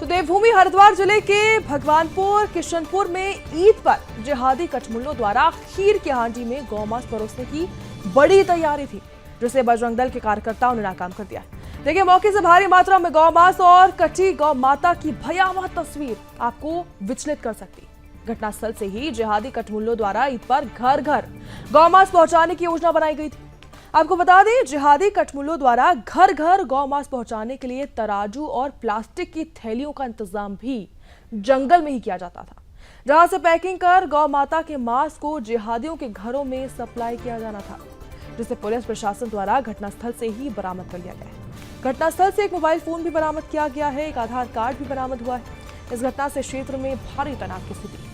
तो देवभूमि हरिद्वार जिले के भगवानपुर किशनपुर में ईद पर जिहादी कठमुल्लों द्वारा खीर की हांडी में गौमांस परोसने की बड़ी तैयारी थी, जिसे बजरंग दल के कार्यकर्ताओं ने नाकाम कर दिया। देखिए, मौके से भारी मात्रा में गौमांस और कटी गौ माता की भयावह तस्वीर आपको विचलित कर सकती। घटनास्थल से ही जिहादी कठमुल्लों द्वारा ईद पर घर घर गौमांस पहुंचाने की योजना बनाई गई थी। आपको बता दें, जिहादी कठमुल्लों द्वारा घर घर गौमांस पहुंचाने के लिए तराजू और प्लास्टिक की थैलियों का इंतजाम भी जंगल में ही किया जाता था, जहां से पैकिंग कर गौ माता के मांस को जिहादियों के घरों में सप्लाई किया जाना था, जिसे पुलिस प्रशासन द्वारा घटनास्थल से ही बरामद कर लिया गया है। घटनास्थल से एक मोबाइल फोन भी बरामद किया गया है, एक आधार कार्ड भी बरामद हुआ है। इस घटना से क्षेत्र में भारी तनाव की स्थिति।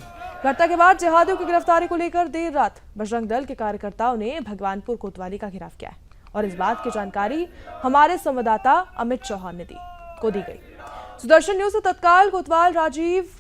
घटना के बाद जिहादियों की गिरफ्तारी को लेकर देर रात बजरंग दल के कार्यकर्ताओं ने भगवानपुर कोतवाली का घेराव किया है, और इस बात की जानकारी हमारे संवाददाता अमित चौहान ने दी गई। सुदर्शन न्यूज ने तत्काल कोतवाल राजीव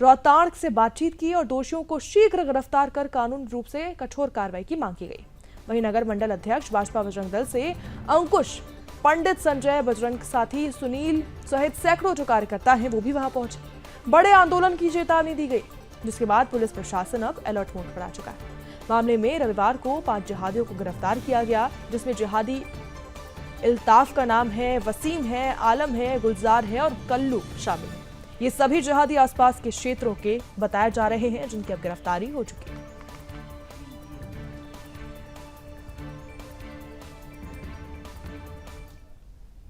रोहतांग से बातचीत की और दोषियों को शीघ्र गिरफ्तार कर कानूनी रूप से कठोर कार्रवाई की मांग की गई। वहीं नगर मंडल अध्यक्ष भाजपा बजरंग दल से अंकुश, पंडित संजय, बजरंग साथी सुनील सहित सैकड़ों जो कार्यकर्ता हैं वो भी वहां पहुंचे। बड़े आंदोलन की चेतावनी दी गई, जिसके बाद पुलिस प्रशासन अब अलर्ट मोड पर आ चुका है। मामले में रविवार को 5 जिहादियों को गिरफ्तार किया गया, जिसमें जिहादी इल्ताफ का नाम है, वसीम है, आलम है, गुलजार है और कल्लू शामिल है। ये सभी जिहादी आसपास के क्षेत्रों के बताए जा रहे हैं, जिनकी अब गिरफ्तारी हो चुकी है।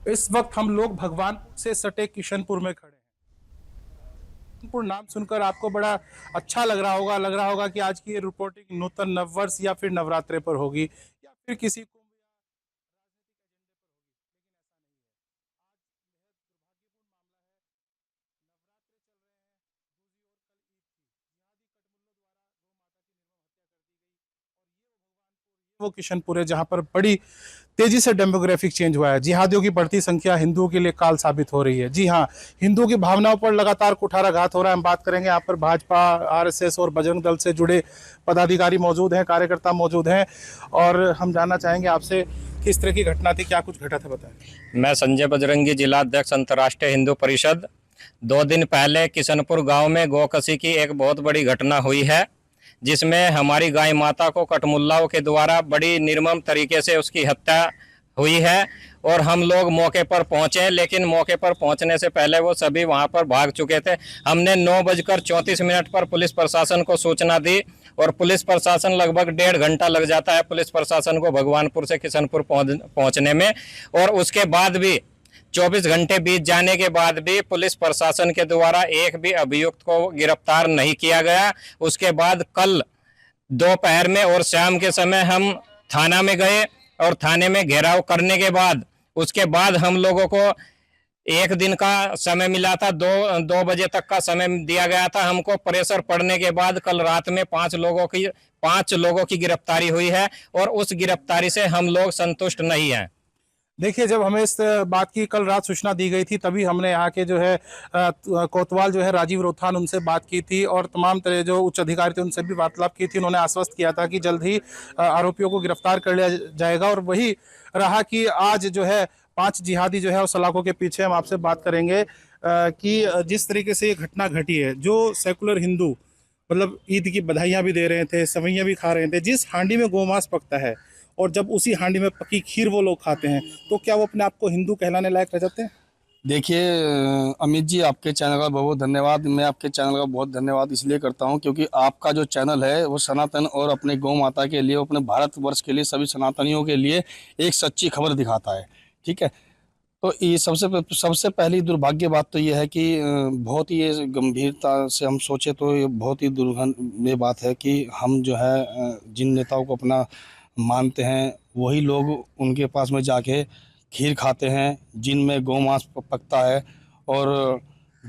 इस वक्त हम लोग भगवान से सटे किशनपुर में खड़े हैं। किशनपुर नाम सुनकर आपको बड़ा अच्छा लग रहा होगा कि आज की ये रिपोर्टिंग नूतन नववर्ष या फिर नवरात्रे पर होगी या फिर किसी को वो किशनपुर है जहां पर बड़ी तेजी से डेमोग्राफिक चेंज हुआ है। जिहादियों की बढ़ती संख्या हिंदुओं के लिए काल साबित हो रही है। जी हाँ, हिंदुओं की भावनाओं पर लगातार कुठाराघात हो रहा है। हम बात करेंगे, यहाँ पर भाजपा, आरएसएस और बजरंग दल से जुड़े पदाधिकारी मौजूद हैं, कार्यकर्ता मौजूद हैं, और हम जानना चाहेंगे आपसे किस तरह की घटना थी, क्या कुछ घटा था, बताएं। मैं संजय बजरंगी, जिला अध्यक्ष अंतर्राष्ट्रीय हिंदू परिषद। 2 दिन पहले किशनपुर गांव में गौकसी की एक बहुत बड़ी घटना हुई है, जिसमें हमारी गाय माता को कठमुल्लाओं के द्वारा बड़ी निर्मम तरीके से उसकी हत्या हुई है। और हम लोग मौके पर पहुंचे, लेकिन मौके पर पहुंचने से पहले वो सभी वहां पर भाग चुके थे। हमने 9:34 पर पुलिस प्रशासन को सूचना दी, और पुलिस प्रशासन लगभग 1.5 घंटा लग जाता है पुलिस प्रशासन को भगवानपुर से किशनपुर पहुंचने में। और उसके बाद भी 24 घंटे बीत जाने के बाद भी पुलिस प्रशासन के द्वारा एक भी अभियुक्त को गिरफ्तार नहीं किया गया। उसके बाद कल दोपहर में और शाम के समय हम थाना में गए, और थाने में घेराव करने के बाद उसके बाद हम लोगों को 1 दिन का समय मिला था। 2 बजे तक का समय दिया गया था हमको। प्रेशर पड़ने के बाद कल रात में 5 लोगों की गिरफ्तारी हुई है, और उस गिरफ्तारी से हम लोग संतुष्ट नहीं हैं। देखिए, जब हमें इस बात की कल रात सूचना दी गई थी, तभी हमने यहाँ के जो है कोतवाल जो है राजीव रोहतांग, उनसे बात की थी, और तमाम तरह जो उच्च अधिकारी थे उनसे भी वार्तालाप की थी। उन्होंने आश्वस्त किया था कि जल्द ही आरोपियों को गिरफ्तार कर लिया जाएगा। और वही रहा कि आज जो है 5 जिहादी जो है उस सलाखों के पीछे। हम आपसे बात करेंगे कि जिस तरीके से ये घटना घटी है, जो सेकुलर हिंदू मतलब ईद की बधाइयाँ भी दे रहे थे, सवैयाँ भी खा रहे थे, जिस हांडी में गोमांस पकता है और जब उसी हांडी में पकी खीर वो लोग खाते हैं, तो क्या वो अपने आप को हिंदू कहलाने लायक रह जाते हैं? देखिए अमित जी, आपके चैनल का बहुत धन्यवाद। मैं आपके चैनल का बहुत धन्यवाद इसलिए करता हूं क्योंकि आपका जो चैनल है वो सनातन और अपने गौ माता के लिए, अपने भारतवर्ष के लिए, सभी सनातनियों के लिए एक सच्ची खबर दिखाता है। ठीक है, तो ये सबसे पहली दुर्भाग्य बात तो ये है कि बहुत ही ये गंभीरता से हम सोचे तो ये बहुत ही दुर्भाग्य बात है कि हम जो है जिन नेताओं को अपना मानते हैं वही लोग उनके पास में जाके खीर खाते हैं जिनमें गौमांस पकता है। और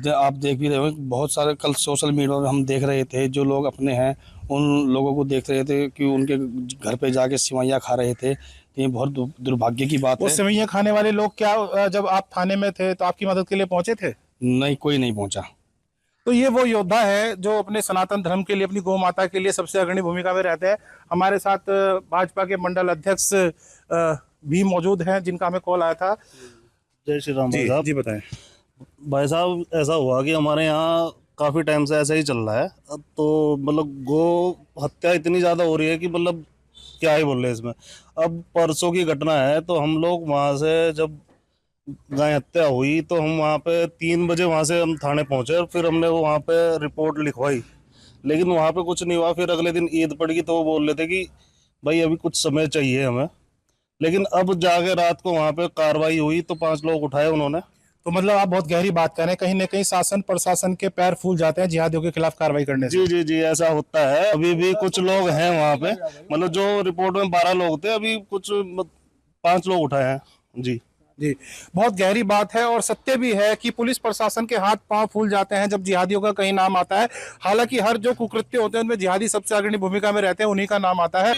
आप देख भी रहे हो, बहुत सारे कल सोशल मीडिया में हम देख रहे थे, जो लोग अपने हैं उन लोगों को देख रहे थे कि उनके घर पे जाके सिवैयाँ खा रहे थे। तो ये बहुत दुर्भाग्य की बात है। वो सिवैयाँ खाने वाले लोग क्या जब आप थाने में थे तो आपकी मदद के लिए पहुंचे थे? नहीं, कोई नहीं पहुंचा। तो ये वो योद्धा है जो अपने सनातन धर्म के लिए, अपनी गौ माता के लिए सबसे अग्रणी भूमिका में रहते हैं। हमारे साथ भाजपा के मंडल अध्यक्ष भी मौजूद हैं, जिनका हमें कॉल आया था। जय श्री राम। जी बताएं। भाई साहब ऐसा हुआ कि हमारे यहाँ काफ़ी टाइम से ऐसा ही चल रहा है। अब तो मतलब गो हत्या इतनी ज़्यादा हो रही है कि मतलब क्या ही बोल रहे हैं इसमें। अब परसों की घटना है तो हम लोग वहाँ से जब गाय हत्या हुई तो हम वहाँ पे 3 बजे वहाँ से हम थाने पहुँचे और फिर हमने वो वहाँ पे रिपोर्ट लिखवाई, लेकिन वहाँ पे कुछ नहीं हुआ। फिर अगले दिन ईद पड़ गई तो वो बोल रहे थे कि भाई अभी कुछ समय चाहिए हमें। लेकिन अब जाके रात को वहाँ पे कार्रवाई हुई तो 5 लोग उठाए उन्होंने। तो मतलब आप बहुत गहरी बात कर रहे हैं, कहीं ना कहीं शासन प्रशासन के पैर फूल जाते हैं जिहादियों के खिलाफ कार्रवाई करने से। जी जी जी, ऐसा होता है। अभी भी कुछ लोग हैं वहाँ पे, मतलब जो रिपोर्ट में 12 लोग थे, अभी कुछ 5 लोग उठाए हैं। जी जी, बहुत गहरी बात है और सत्य भी है कि पुलिस प्रशासन के हाथ पांव फूल जाते हैं जब जिहादियों का कहीं नाम आता है। हालांकि हर जो कुकृत्य होते हैं उनमें जिहादी सबसे अग्रणी भूमिका में रहते हैं, उन्हीं का नाम आता है।